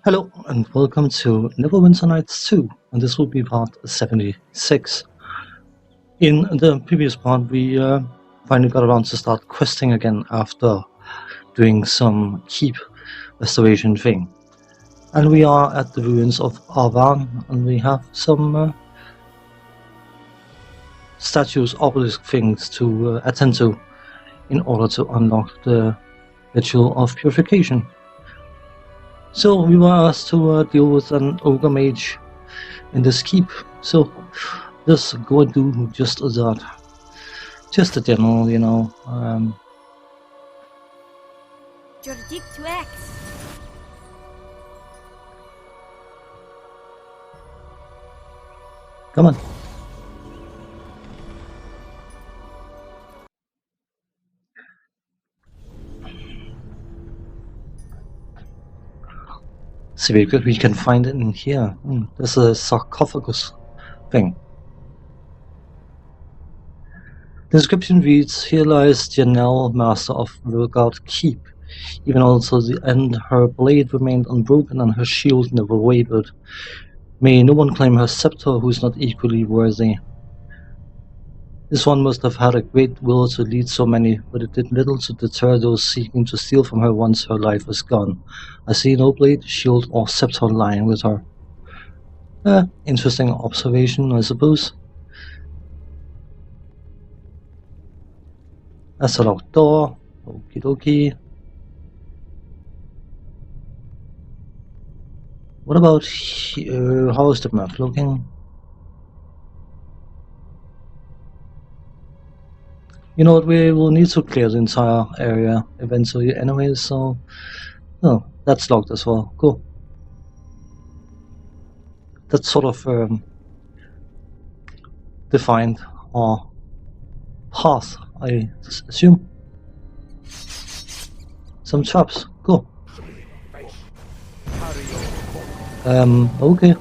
Hello and welcome to Neverwinter Nights 2, and this will be part 76. In the previous part, we finally got around to start questing again after doing some keep restoration thing. And we are at the ruins of Arvan, and we have some statues, obelisk things to attend to in order to unlock the ritual of purification. So we were asked to deal with an ogre mage in this keep, so let's go and do just that. Just a general, Jordik to X. come on. See if we can find it in here. There's a sarcophagus thing. The inscription reads, "Here lies Janelle, master of Riverguard Keep. Even also the end her blade remained unbroken and her shield never wavered. May no one claim her scepter who is not equally worthy. This one must have had a great will to lead so many, but it did little to deter those seeking to steal from her once her life was gone. I see no blade, shield, or scepter lying with her." Interesting observation, I suppose. That's a locked door. Okie dokie. What about here? How is the map looking? You know what, we will need to clear the entire area eventually anyway, so... Oh, that's locked as well. Cool. That's sort of defined our path, I assume. Some traps. Cool. Okay.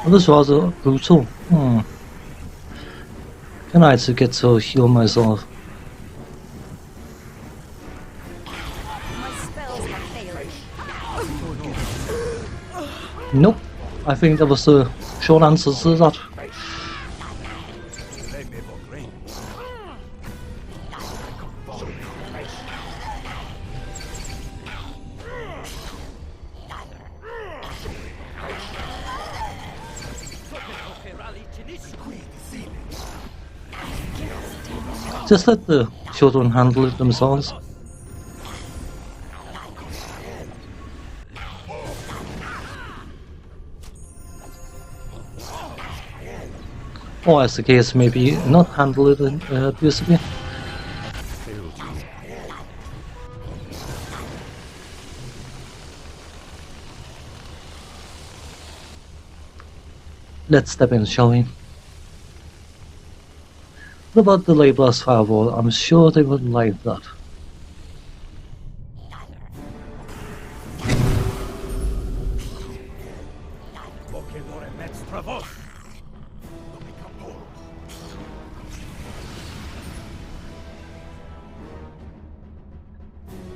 Well, this was rather brutal. Can I to get to heal myself? My spells have failed. Nope. I think that was the short answer to that. Just let the children handle it themselves. Or as the case may be, not handle it abusively. Let's step in, shall we? What about the Labelers Firewall? I'm sure they would like that.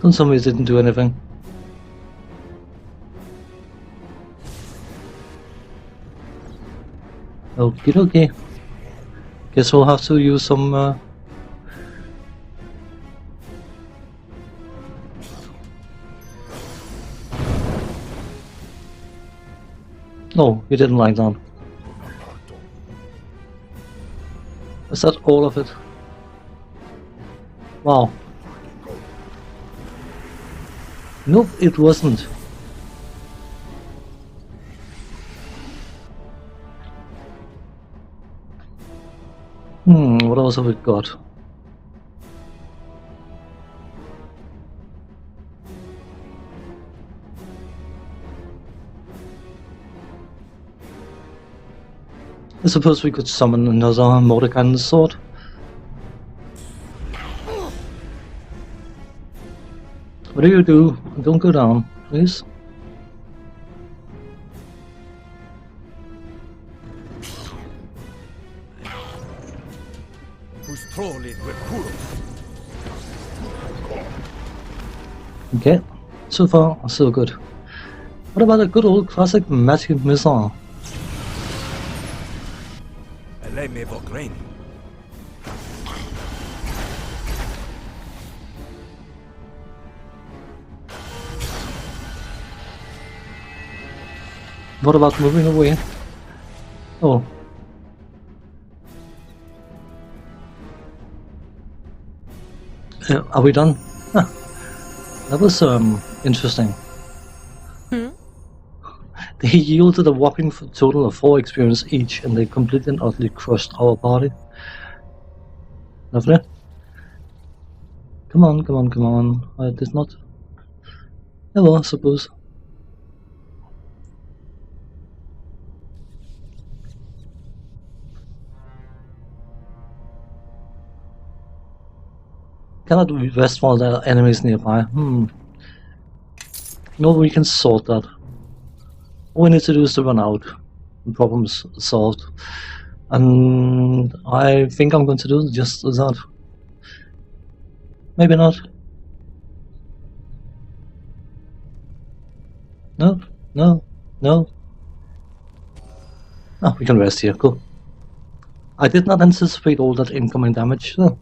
Don't tell me it didn't do anything. Okie dokie. Guess we'll have to use some Oh, you didn't like that. Is that all of it? Wow. Nope, it wasn't. What else have we got? I suppose we could summon another Mordekan sword. What do? Don't go down, please. Okay, so far so good. What about a good old classic magic missile? What about moving away? Oh. Are we done? Huh. That was interesting. They yielded a whopping total of 4 experience each, and they completely and utterly crushed our party. Lovely. Come on, come on, come on. I did not. Yeah, well, I suppose. Cannot rest while there are enemies nearby. No, we can sort that. All we need to do is to run out. The problem's solved. And I think I'm going to do just that. Maybe not. No, no, no. Oh, we can rest here. Cool. I did not anticipate all that incoming damage. So,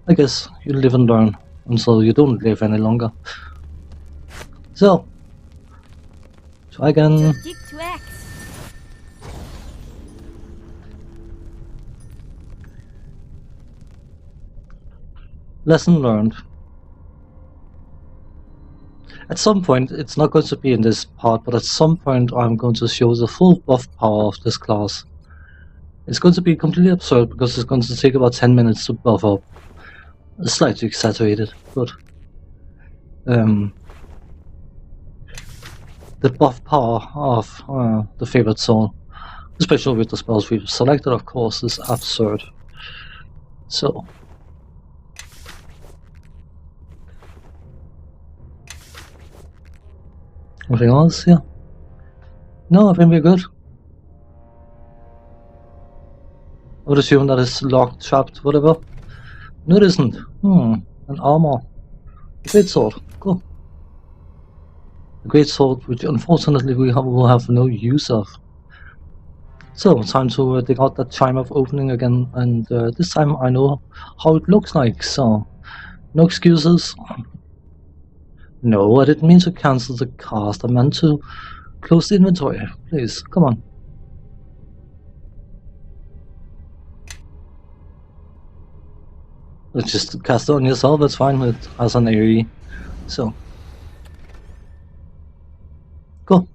I guess you live and learn until you don't live any longer. So, try again. Lesson learned. At some point, it's not going to be in this part, but at some point I'm going to show the full buff power of this class. It's going to be completely absurd because it's going to take about 10 minutes to buff up. Slightly exaggerated, but the buff power of the favorite zone, especially with the spells we've selected, of course, is absurd. So, anything else? Yeah. No, I think we're good. I would assume that it's locked, trapped, whatever. No, it isn't. An armor. A great sword. Cool. A great sword, which unfortunately we will have no use of. So, time to dig out that chime of opening again, and this time I know how it looks like, so no excuses. No, I didn't mean to cancel the cast. I meant to close the inventory. Please, come on. Let's just cast it on yourself, that's fine, it has an AoE. So. Cool.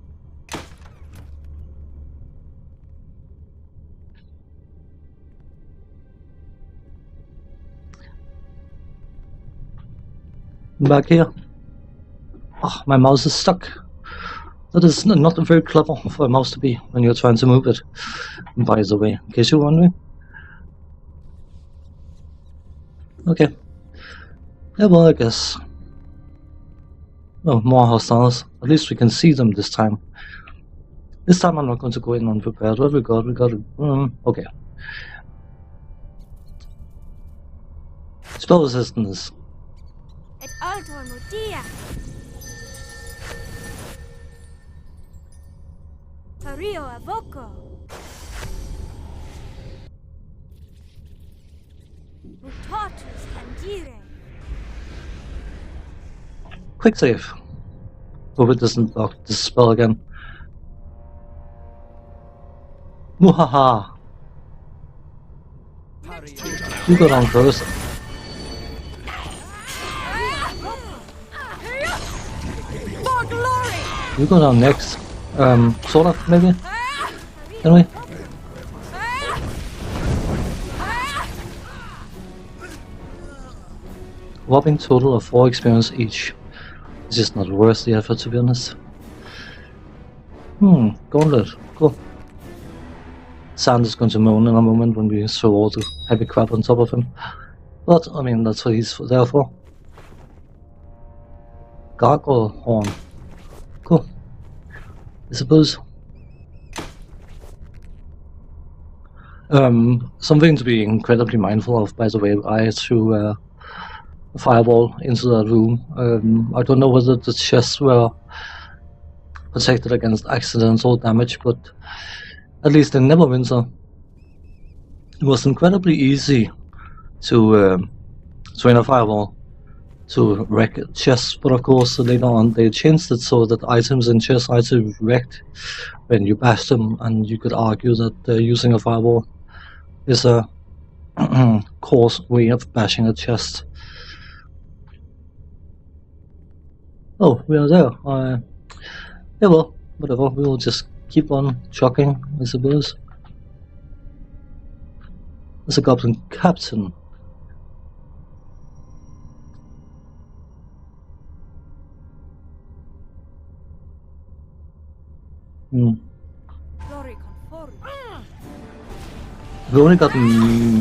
Back here. Oh, my mouse is stuck. That is not very clever for a mouse to be when you're trying to move it. By the way, in case you're wondering. Okay. Yeah, well, I guess. Oh, more hostiles. At least we can see them this time. This time I'm not going to go in unprepared. What we got? We got okay. Spell resistance. Et altor modia. Fario avoco. Mutatus tangire. Quick save. Hope it doesn't block this spell again. Muhaha! You go down first. You go down next. Sort of, maybe? Can we? Whopping total of 4 experience each. It's just not worth the effort, to be honest. Gauntlet. Cool. Sand is going to moan in a moment when we throw all the heavy crap on top of him. But, I mean, that's what he's there for. Gargoyle horn. Cool. I suppose. Something to be incredibly mindful of, by the way, I threw a fireball into that room. I don't know whether the chests were protected against accidental damage, but at least in Neverwinter, it was incredibly easy to train a fireball to wreck chests, but of course later on they changed it so that items in chests are to wrecked when you bash them, and you could argue that using a fireball is a coarse way of bashing a chest. Oh, we are there. Yeah, well, whatever. We'll just keep on chucking, I suppose. There's a goblin captain. Hmm. Glory conform. We only got,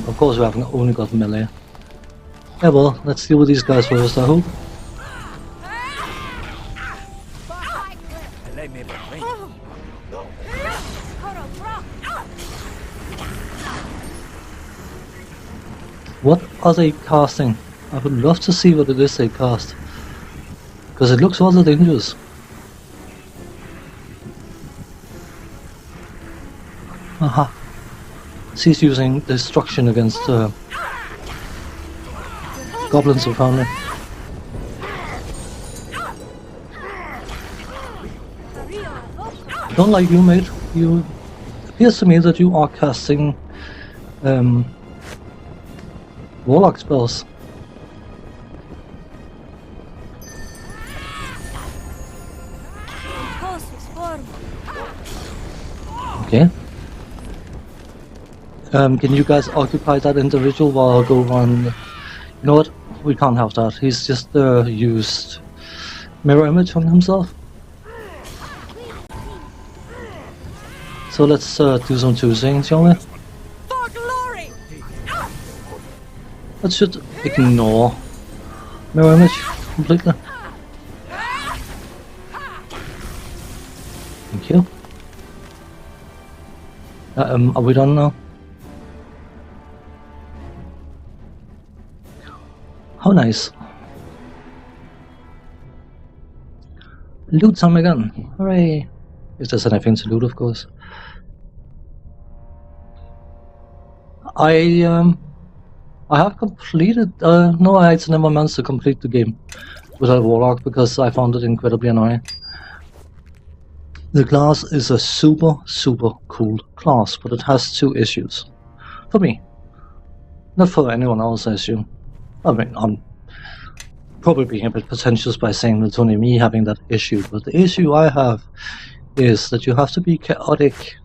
of course, we haven't only got melee. Yeah, well, let's deal with these guys first, I hope. What are they casting? I would love to see what it is they cast, because it looks rather dangerous. Aha. She's using destruction against goblins apparently. Don't like you, mate. You appears to me that you are casting warlock spells. Okay. Can you guys occupy that individual while I go on? You know what? We can't have that. He's just used mirror image on himself. So let's do some choosing, shall we? For glory! Let's just ignore mirror image completely. Thank you. Are we done now? How nice. Loot time again. Hooray. If there's anything to loot, of course. I have completed, no, I had never managed to complete the game with a warlock because I found it incredibly annoying. The class is a super cool class, but it has two issues. For me. Not for anyone else, I assume. I mean, I'm probably being a bit pretentious by saying it's only me having that issue, but the issue I have is that you have to be chaotic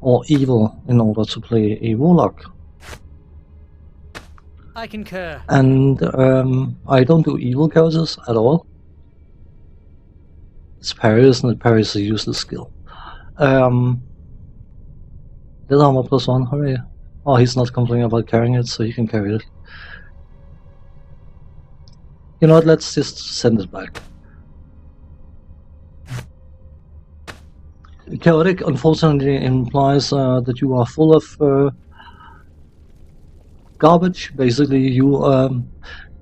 or evil in order to play a warlock. I concur. And I don't do evil characters at all. It's parry, isn't it? Parry is a useless skill. Little armor +1, hooray. Oh, he's not complaining about carrying it, so he can carry it. You know what, let's just send it back. Chaotic, unfortunately, implies that you are full of garbage. Basically, you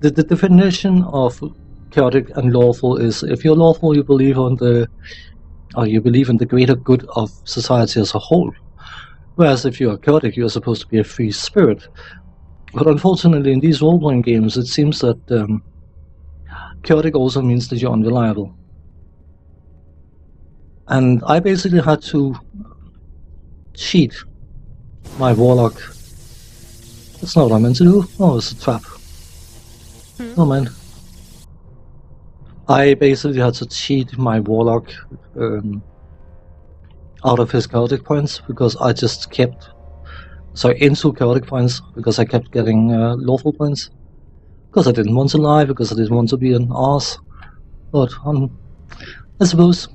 the definition of chaotic and lawful is if you're lawful, you believe in the greater good of society as a whole. Whereas if you are chaotic, you are supposed to be a free spirit. But unfortunately, in these role-playing games, it seems that chaotic also means that you're unreliable. And I basically had to cheat my warlock. That's not what I meant to do. Oh, it's a trap. Oh man. I basically had to cheat my warlock out of his chaotic points because I just kept... Sorry, into chaotic points because I kept getting lawful points. Because I didn't want to lie, because I didn't want to be an arse. But I suppose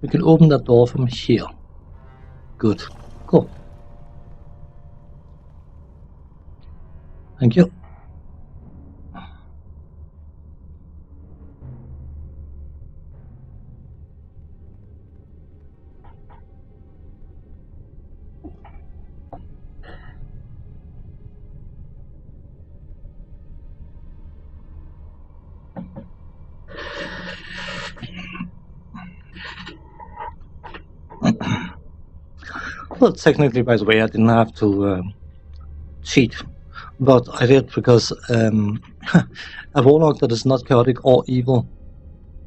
we can open that door from here. Good. Cool. Thank you. Well, technically, by the way, I didn't have to cheat, but I did because a warlock that is not chaotic or evil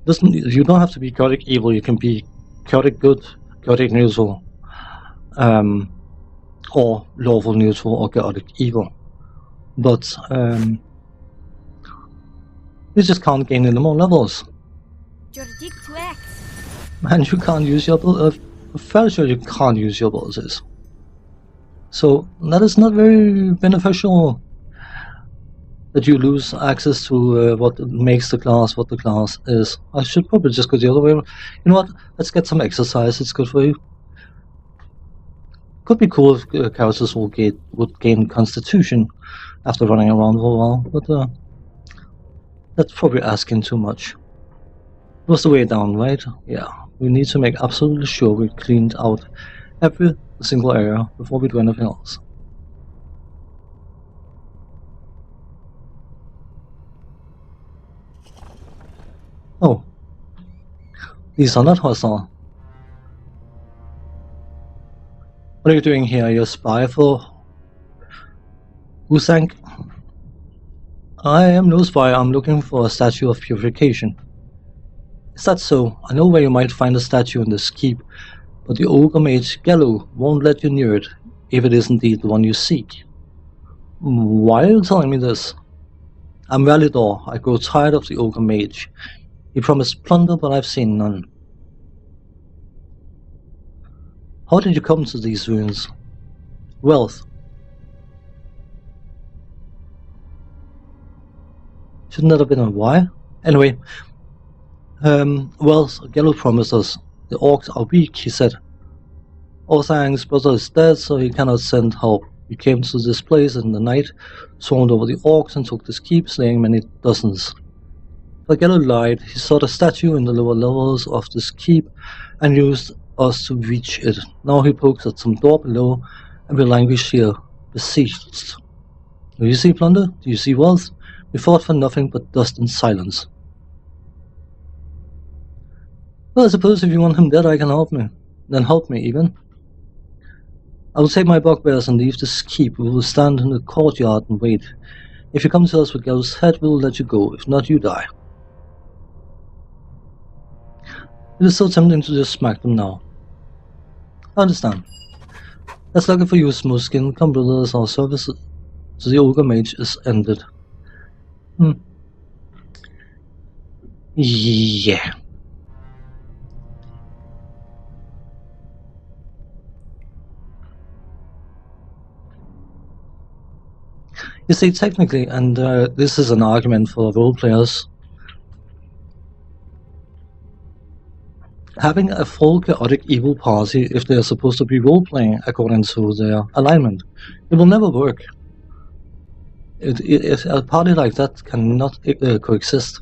doesn't. You don't have to be chaotic evil. You can be chaotic good, chaotic neutral, or lawful neutral or chaotic evil. But you just can't gain any more levels, Your dick to X. and you can't use your. I'm fairly sure you can't use your abilities. So that is not very beneficial. That you lose access to what makes the class what the class is. I should probably just go the other way. You know what? Let's get some exercise. It's good for you. Could be cool if characters would gain constitution after running around for a while, but that's probably asking too much. What's the way down, right? Yeah. We need to make absolutely sure we cleaned out every single area before we do anything else. Oh. These are not hostile. What are you doing here? You're a spy for Usang? I am no spy. I'm looking for a statue of purification. Is that so? I know where you might find a statue in this keep, but the ogre mage Gallo won't let you near it if it is indeed the one you seek. Why are you telling me this? I'm Validor. I grow tired of the ogre mage. He promised plunder, but I've seen none. How did you come to these ruins? Wealth. Shouldn't that have been a why? Anyway, wealth. Gallo promised us. The orcs are weak, he said. Orthang's brother is dead, so he cannot send help. We came to this place in the night, swarmed over the orcs and took this keep, slaying many dozens. But Gallo lied. He sought a statue in the lower levels of this keep and used us to reach it. Now he pokes at some door below, and we languish here, besieged. Do you see plunder? Do you see wealth? We fought for nothing but dust and silence. Well, I suppose if you want him dead, I can help me. Then help me, even. I will take my bugbears and leave this keep. We will stand in the courtyard and wait. If you come to us with Gallo's head, we will let you go. If not, you die. It is so tempting to just smack them now. I understand. That's lucky for you, Smoothskin. Come, brothers, our service to the ogre mage is ended. Yeah. You see, technically, and this is an argument for role players, having a full chaotic evil party, if they are supposed to be role-playing according to their alignment, it will never work. A party like that cannot coexist.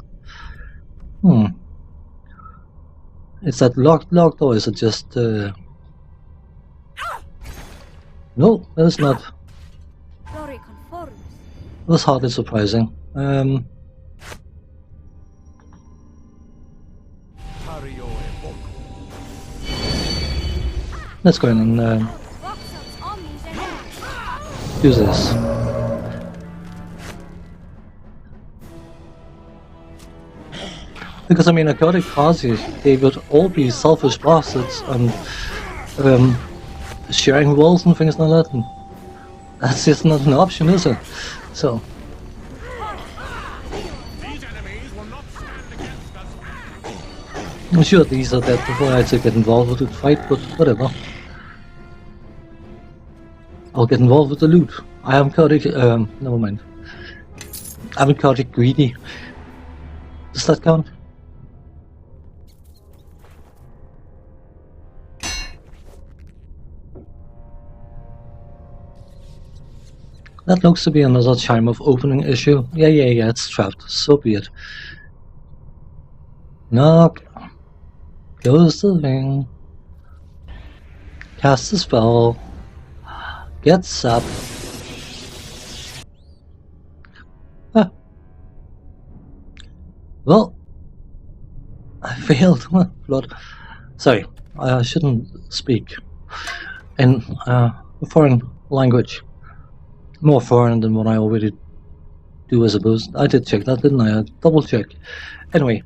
Is that locked or is it just... No, that is not. Glory conforms. It was hardly surprising. Let's go in and use this. Because I mean, a chaotic party, they would all be selfish bastards and sharing walls and things like that. And that's just not an option, is it? So. I'm sure these are dead before I had to get involved with the fight, but whatever. I'll get involved with the loot. I am chaotic, never mind. I'm chaotic greedy. Does that count? That looks to be another chime of opening issue. Yeah, it's trapped. So be it. Knock. Close the thing. Cast the spell. Get sap. Well, I failed. Blood. Sorry, I shouldn't speak. in a foreign language. More foreign than what I already do, I suppose. I did check that, didn't I? I double checked. Anyway,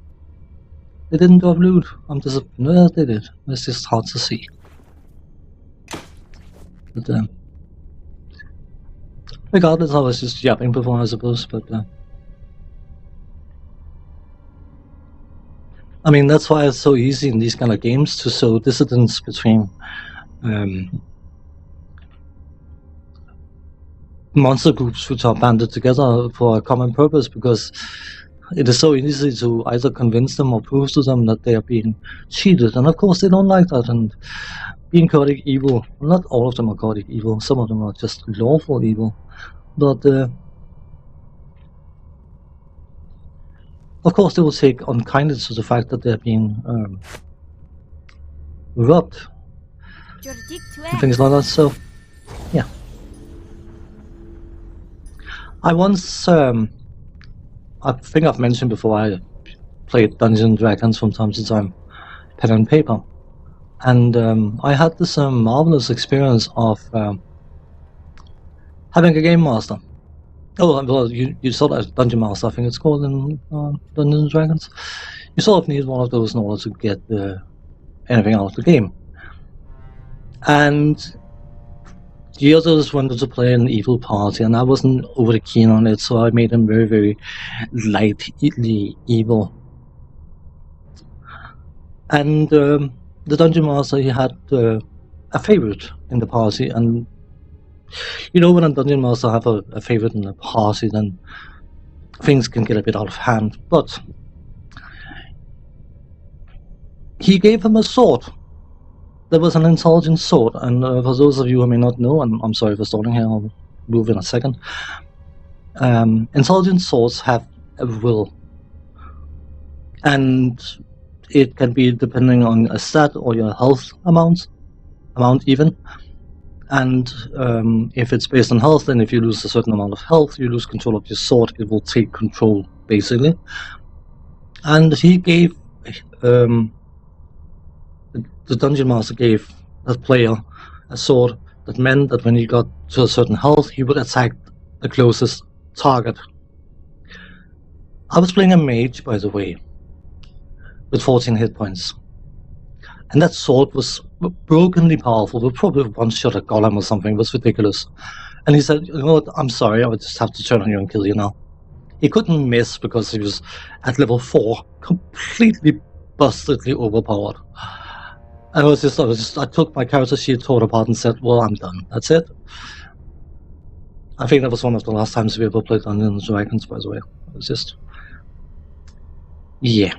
they didn't upload. I'm disappointed. No, they did. It's just hard to see. But regardless, I was just yapping before, I suppose. But I mean, that's why it's so easy in these kind of games to show dissidence between monster groups which are banded together for a common purpose, because it is so easy to either convince them or prove to them that they are being cheated, and of course they don't like that. And being chaotic evil, well, not all of them are chaotic evil, some of them are just lawful evil, but of course they will take unkindness to the fact that they're being robbed and things like that. So yeah, I once I think I've mentioned before, I played Dungeons and Dragons from time to time, pen and paper, and I had this marvelous experience of having a game master. Oh, well, you sort of Dungeon Master, I think it's called in Dungeons and Dragons. You sort of need one of those in order to get anything out of the game. And the others wanted to play an evil party, and I wasn't overly keen on it, so I made them very, very lightly evil. And the Dungeon Master, he had a favorite in the party, and you know, when a Dungeon Master have a favorite in the party, then things can get a bit out of hand. But he gave him a sword. There was an intelligent sword, and for those of you who may not know, and I'm sorry for stalling here, I'll move in a second. Intelligent swords have a will, and it can be depending on a stat or your health amount even. And if it's based on health, then if you lose a certain amount of health, you lose control of your sword. It will take control, basically. And he gave the Dungeon Master gave that player a sword that meant that when he got to a certain health, he would attack the closest target. I was playing a mage, by the way, with 14 hit points. And that sword was brokenly powerful. We probably one-shot a golem or something. It was ridiculous. And he said, you know what, I'm sorry, I would just have to turn on you and kill you now. He couldn't miss because he was at level 4, completely bustedly overpowered. I took my character sheet, tore it apart, and said, well, I'm done. That's it. I think that was one of the last times we ever played Dungeons & Dragons, by the way. It was just... yeah.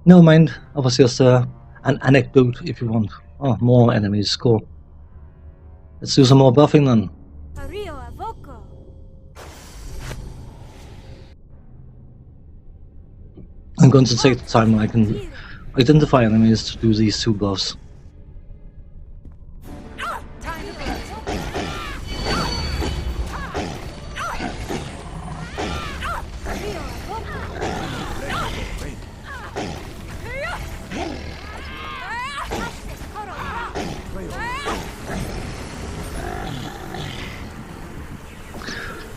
Never mind, it was just an anecdote, if you want. Oh, more enemies, cool. Let's do some more buffing then. I'm going to take the time when I can identify enemies to do these 2 buffs.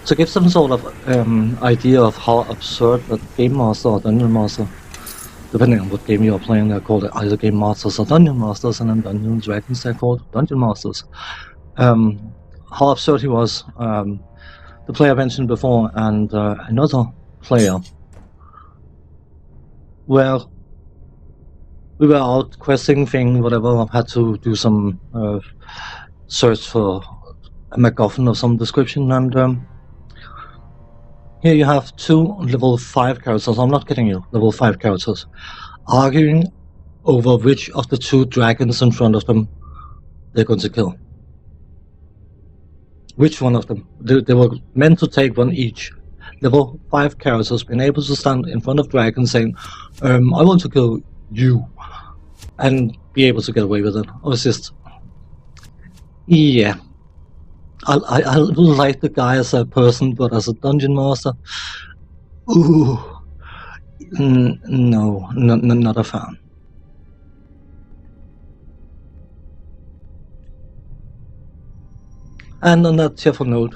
To give some sort of idea of how absurd that Game Master or Dungeon Master, depending on what game you're playing, they're called either Game Masters or Dungeon Masters, and in Dungeons & Dragons they're called Dungeon Masters. How absurd he was. The player mentioned before, and another player, well, we were out questing thing, whatever. I've had to do some search for a MacGuffin of some description, and here you have 2 level 5 characters, I'm not kidding you, level 5 characters, arguing over which of the 2 dragons in front of them they're going to kill. Which one of them? They were meant to take one each. Level 5 characters being able to stand in front of dragons saying, I want to kill you, and be able to get away with it. I was just... yeah. I like the guy as a person, but as a Dungeon Master, ooh, no, not a fan. And on that cheerful note,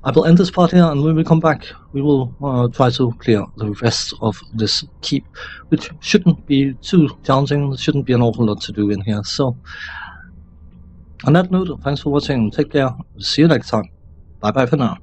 I will end this part here, and when we come back, we will try to clear the rest of this keep, which shouldn't be too challenging. There shouldn't be an awful lot to do in here. So, on that note, thanks for watching. Take care. See you next time. Bye bye for now.